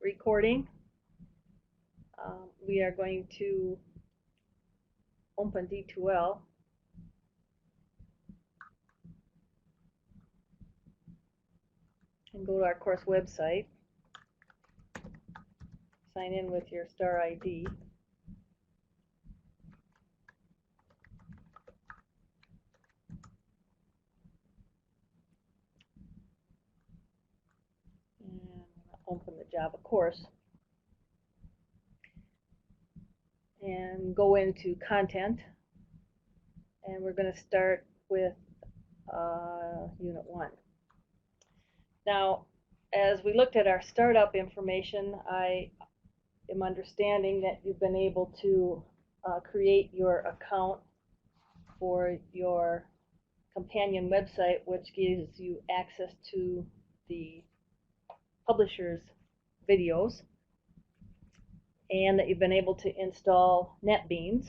recording. We are going to open D2L. And go to our course website. Sign in with your STAR ID. And open the Java course. And go into content. And we're going to start with Unit 1. Now, as we looked at our startup information, I am understanding that you've been able to create your account for your companion website, which gives you access to the publisher's videos, and that you've been able to install NetBeans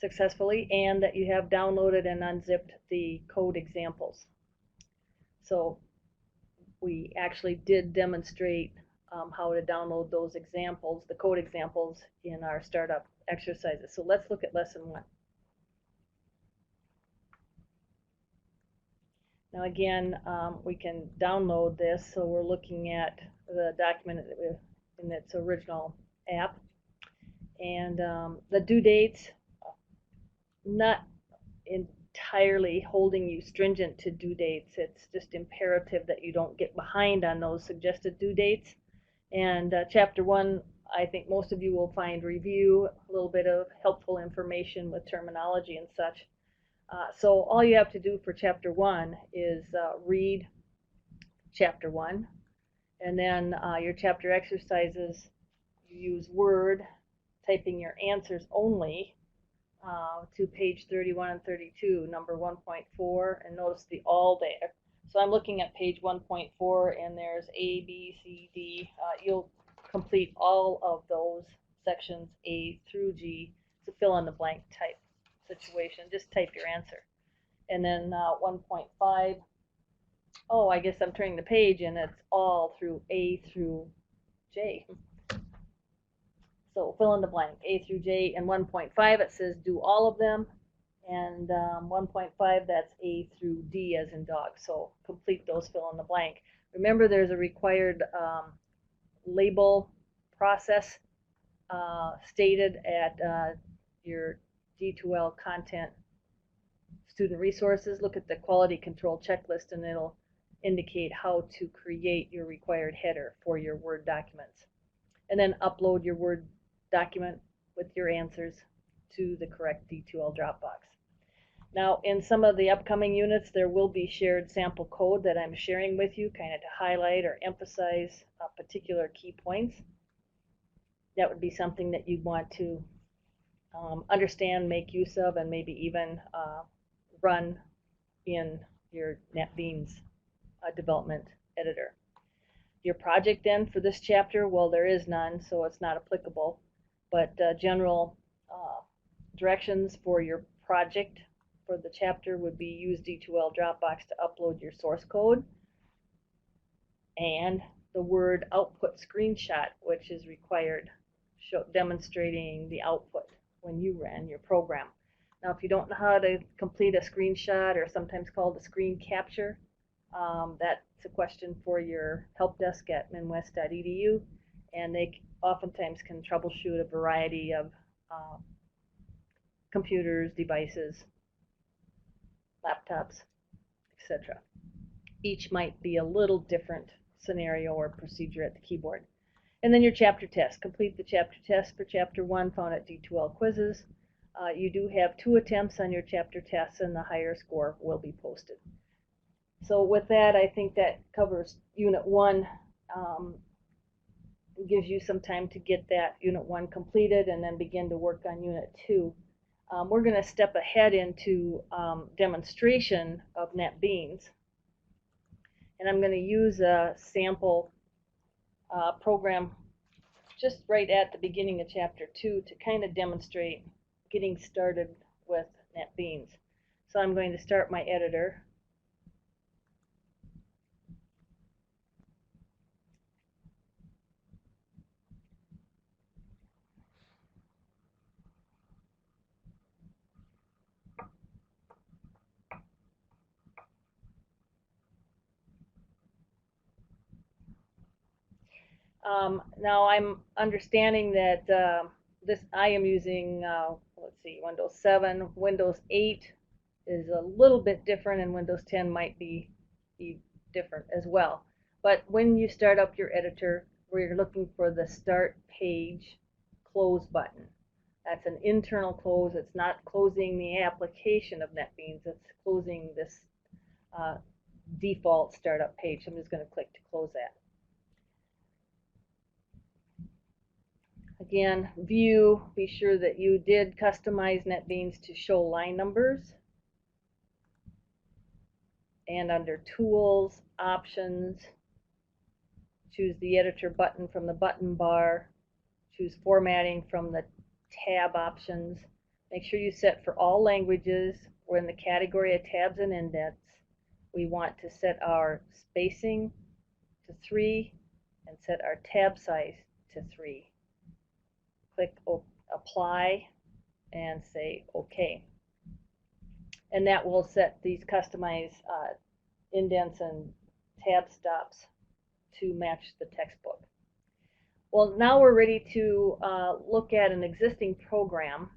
successfully, and that you have downloaded and unzipped the code examples. So we actually did demonstrate how to download those examples, the code examples, in our startup exercises. So let's look at lesson 1. Now again, we can download this, so we're looking at the document in its original app. And the due dates, not entirely holding you stringent to due dates. It's just imperative that you don't get behind on those suggested due dates. And Chapter 1, I think most of you will find review, a little bit of helpful information with terminology and such. So all you have to do for Chapter 1 is read Chapter 1, and then your chapter exercises, you use Word, typing your answers only to page 31 and 32, number 1.4, and notice the all there. So I'm looking at page 1.4, and there's A, B, C, D. You'll complete all of those sections A through G. It's a fill-in-the-blank type situation. Just type your answer. And then 1.5, oh, I guess I'm turning the page, and it's all through A through J. So fill in the blank, A through J. And 1.5, it says do all of them. And 1.5, that's A through D as in dog. So complete those fill in the blank. Remember, there's a required label process stated at your D2L content student resources. Look at the quality control checklist, and it'll indicate how to create your required header for your Word documents. And then upload your Word document with your answers to the correct D2L Dropbox. Now, in some of the upcoming units, there will be shared sample code that I'm sharing with you, kind of to highlight or emphasize particular key points. That would be something that you'd want to understand, make use of, and maybe even run in your NetBeans development editor. Your project then for this chapter, well, there is none, so it's not applicable, but general directions for your project for the chapter would be use D2L Dropbox to upload your source code, and the Word output screenshot, which is required, demonstrating the output when you ran your program. Now, if you don't know how to complete a screenshot, or sometimes called a screen capture, that's a question for your help desk at minwest.edu, and they oftentimes can troubleshoot a variety of computers, devices, laptops, etc. Each might be a little different scenario or procedure at the keyboard. And then your chapter test. Complete the chapter test for Chapter 1 found at D2L Quizzes. You do have 2 attempts on your chapter tests, and the higher score will be posted. So with that, I think that covers Unit 1. It gives you some time to get that Unit 1 completed and then begin to work on Unit 2. We're going to step ahead into demonstration of NetBeans. And I'm going to use a sample program just right at the beginning of Chapter 2 to kind of demonstrate getting started with NetBeans. So I'm going to start my editor. Now I'm understanding that I am using, let's see, Windows 7. Windows 8 is a little bit different, and Windows 10 might be different as well. But when you start up your editor, we're looking for the Start Page Close button. That's an internal close. It's not closing the application of NetBeans. It's closing this default startup page. I'm just going to click to close that. Again, view, be sure that you did customize NetBeans to show line numbers. And under Tools, Options, choose the Editor button from the button bar. Choose Formatting from the tab options. Make sure you set for all languages. We're in the category of tabs and indents. We want to set our spacing to 3 and set our tab size to 3. Click Apply and say OK. And that will set these customized indents and tab stops to match the textbook. Well, now we're ready to look at an existing program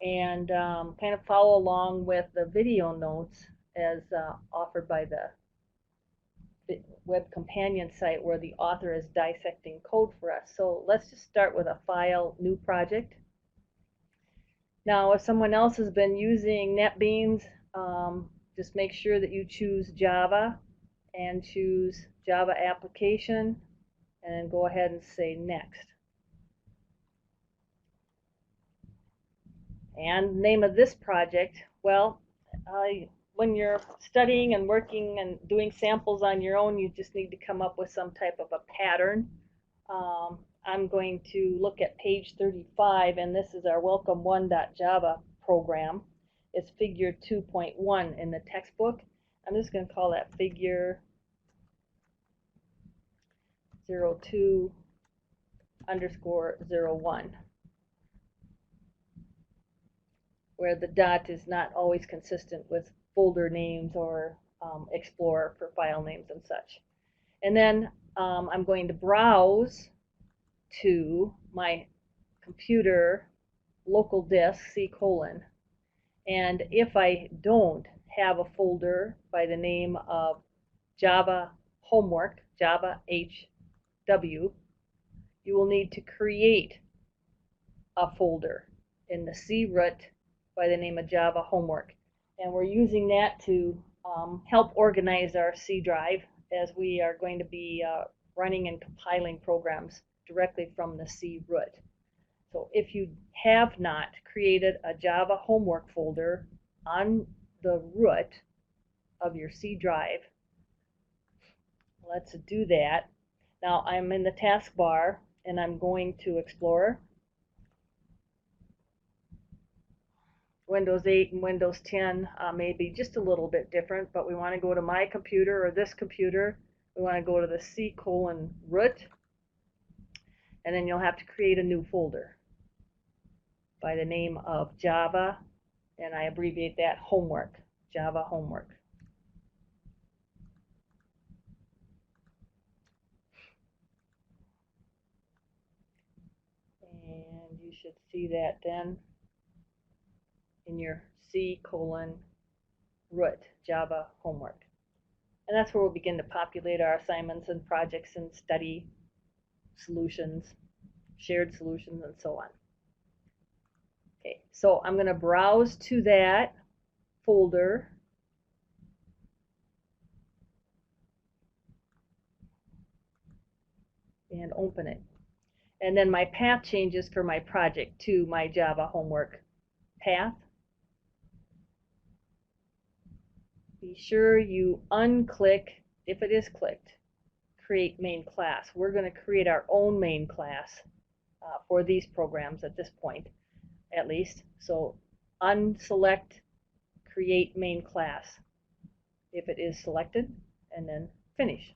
and kind of follow along with the video notes as offered by the web companion site where the author is dissecting code for us. So let's just start with a File, New Project. Now, if someone else has been using NetBeans, just make sure that you choose Java and choose Java Application, and then go ahead and say Next. And name of this project, well, when you're studying and working and doing samples on your own, you just need to come up with some type of a pattern. I'm going to look at page 35, and this is our welcome1.java program. It's figure 2.1 in the textbook. I'm just going to call that figure 02_01, where the dot is not always consistent with folder names or Explorer for file names and such. And then I'm going to browse to my computer local disk C:, and if I don't have a folder by the name of Java Homework, Java HW, you will need to create a folder in the C root by the name of Java Homework. And we're using that to help organize our C drive, as we are going to be running and compiling programs directly from the C root. So if you have not created a Java Homework folder on the root of your C drive, let's do that. Now I'm in the taskbar and I'm going to Explorer. Windows 8 and Windows 10 may be just a little bit different, but we want to go to my computer or this computer. We want to go to the C: root, and then you'll have to create a new folder by the name of Java, and I abbreviate that Homework, Java Homework. And you should see that then in your C: root, Java Homework. And that's where we'll begin to populate our assignments and projects and study solutions, shared solutions, and so on. Okay, so I'm going to browse to that folder. And open it. And then my path changes for my project to my Java Homework path. Be sure you unclick, if it is clicked, Create Main Class. We're going to create our own main class for these programs at this point, at least. So unselect Create Main Class if it is selected, and then Finish.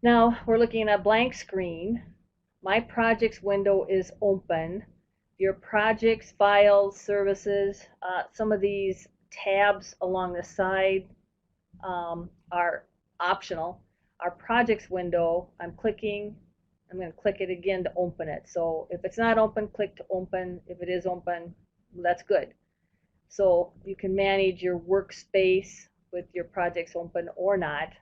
Now we're looking at a blank screen. My projects window is open. Your projects, files, services, some of these tabs along the side are optional. Our projects window, I'm going to click it again to open it. So if it's not open, click to open. If it is open, that's good. So you can manage your workspace with your projects open or not.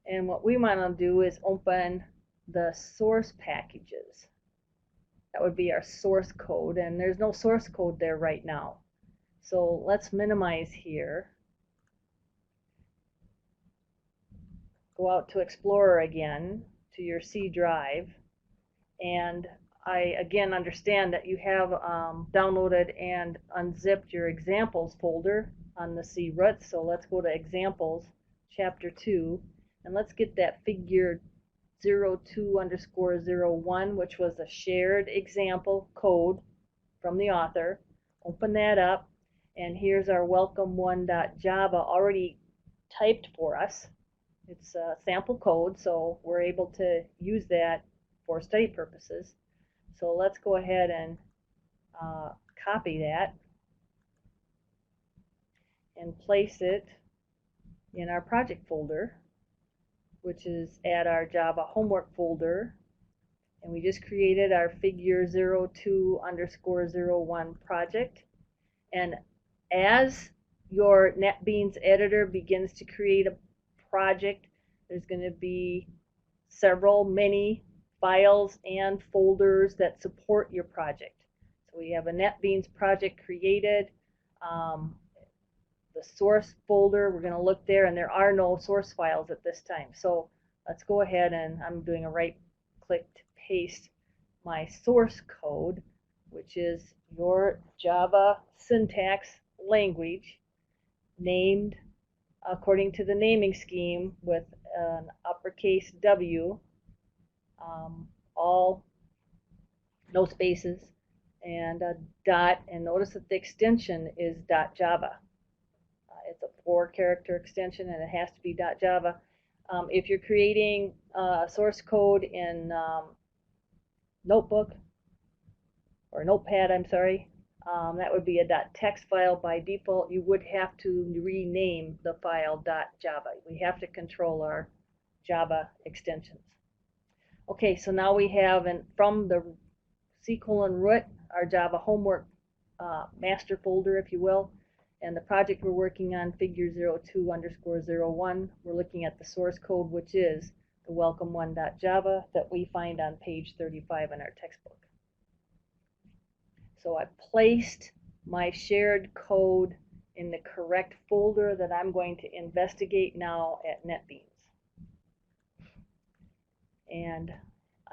And what we want to do is open the source packages. That would be our source code, and there's no source code there right now. So let's minimize here. Go out to Explorer again, to your C drive, and I again understand that you have downloaded and unzipped your examples folder on the C root. So let's go to examples, chapter 2, and let's get that figure 02_01, which was a shared example code from the author. Open that up, and here's our welcome1.java already typed for us. It's a sample code, so we're able to use that for study purposes. So let's go ahead and copy that and place it in our project folder, which is at our Java homework folder. And we just created our figure 02_01 project. And as your NetBeans editor begins to create a project, there's going to be many files and folders that support your project. So we have a NetBeans project created. The source folder, we're going to look there, and there are no source files at this time. So let's go ahead, and I'm doing a right click to paste my source code, which is your Java syntax language, named according to the naming scheme with an uppercase W, all no spaces, and a dot, and notice that the extension is .java. It's a 4-character extension, and it has to be .java. If you're creating source code in Notebook or Notepad, I'm sorry, that would be a .text file by default. You would have to rename the file .java. We have to control our Java extensions. Okay, so now we have, from the C:root, our Java homework master folder, if you will, and the project we're working on, figure 02_01, we're looking at the source code, which is the welcome1.java that we find on page 35 in our textbook. So I placed my shared code in the correct folder that I'm going to investigate now at NetBeans. And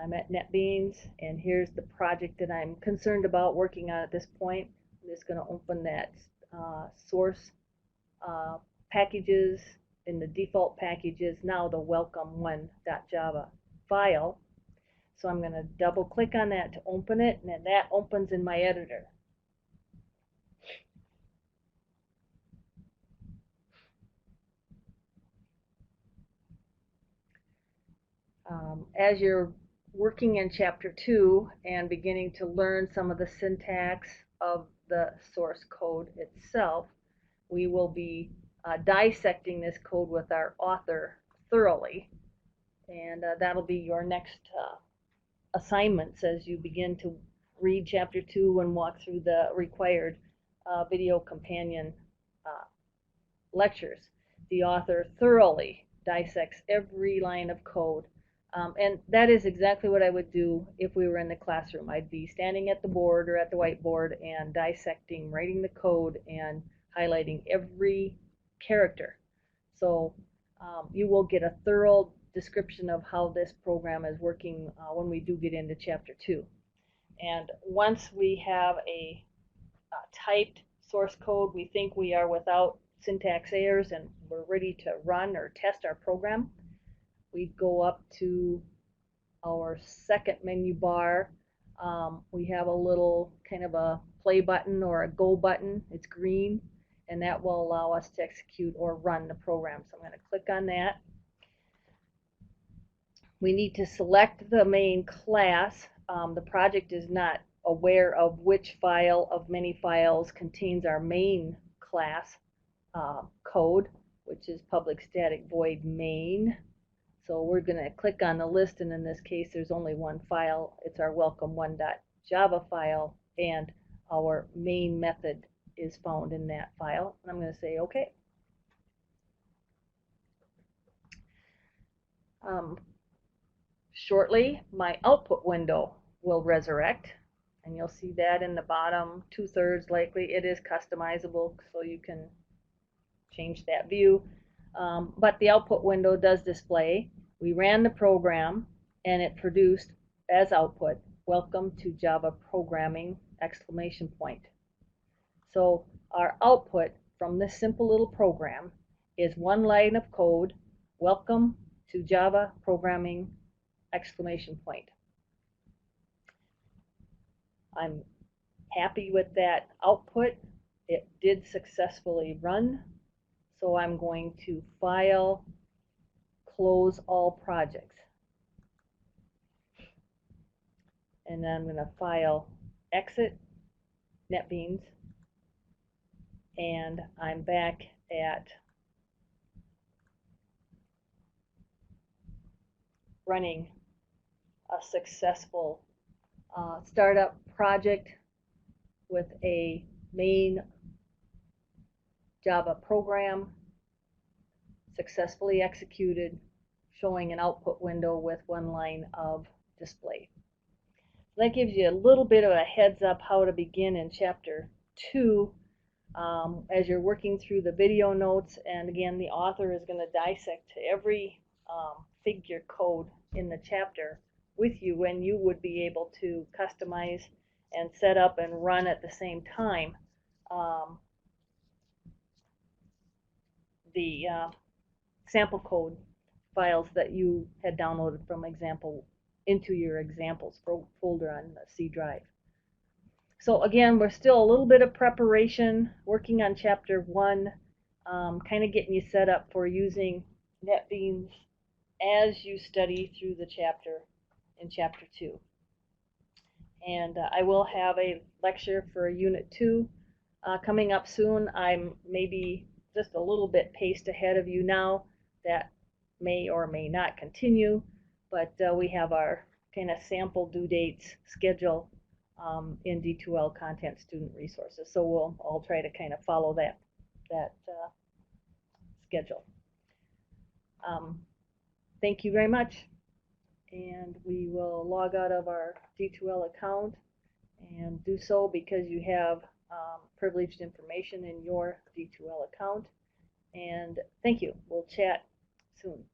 I'm at NetBeans, and here's the project that I'm concerned about working on at this point. I'm just going to open that source packages in the default packages, now the welcome1.java file. So I'm going to double click on that to open it, and then that opens in my editor. As you're working in chapter 2 and beginning to learn some of the syntax of the source code itself, we will be dissecting this code with our author thoroughly, and that'll be your next assignments as you begin to read chapter 2 and walk through the required video companion lectures. The author thoroughly dissects every line of code. And that is exactly what I would do if we were in the classroom. I'd be standing at the board or at the whiteboard and dissecting, writing the code, and highlighting every character. So you will get a thorough description of how this program is working when we do get into chapter 2. And once we have a typed source code, we think we are without syntax errors and we're ready to run or test our program, we go up to our second menu bar. We have a little kind of a play button or a go button. It's green, and that will allow us to execute or run the program. So I'm going to click on that. We need to select the main class. The project is not aware of which file of many files contains our main class code, which is public static void main. So we're going to click on the list, and in this case there's only one file. It's our welcome1.java file, and our main method is found in that file. And I'm going to say OK. Shortly, my output window will resurrect, and you'll see that in the bottom 2/3 likely. It is customizable, so you can change that view. But the output window does display. We ran the program, and it produced as output, "Welcome to Java Programming!" exclamation point. So our output from this simple little program is one line of code, "Welcome to Java Programming!" exclamation point. I'm happy with that output. It did successfully run. So I'm going to File, Close All Projects. And then I'm going to File, Exit NetBeans. And I'm back at running a successful startup project with a main Java program successfully executed, showing an output window with one line of display. That gives you a little bit of a heads up how to begin in Chapter 2 as you're working through the video notes. And again, the author is going to dissect every figure code in the chapter with you, when you would be able to customize and set up and run at the same time the sample code files that you had downloaded from example into your examples folder on the C drive. So again, we're still a little bit of preparation, working on Chapter 1, kind of getting you set up for using NetBeans as you study through the chapter in Chapter 2. And I will have a lecture for Unit 2 coming up soon. I'm maybe just a little bit paced ahead of you now. That may or may not continue, but we have our kind of sample due dates schedule in D2L Content Student Resources. So we'll all try to kind of follow that schedule. Thank you very much. And we will log out of our D2L account, and do so because you have privileged information in your D2L account. And thank you. We'll chat soon.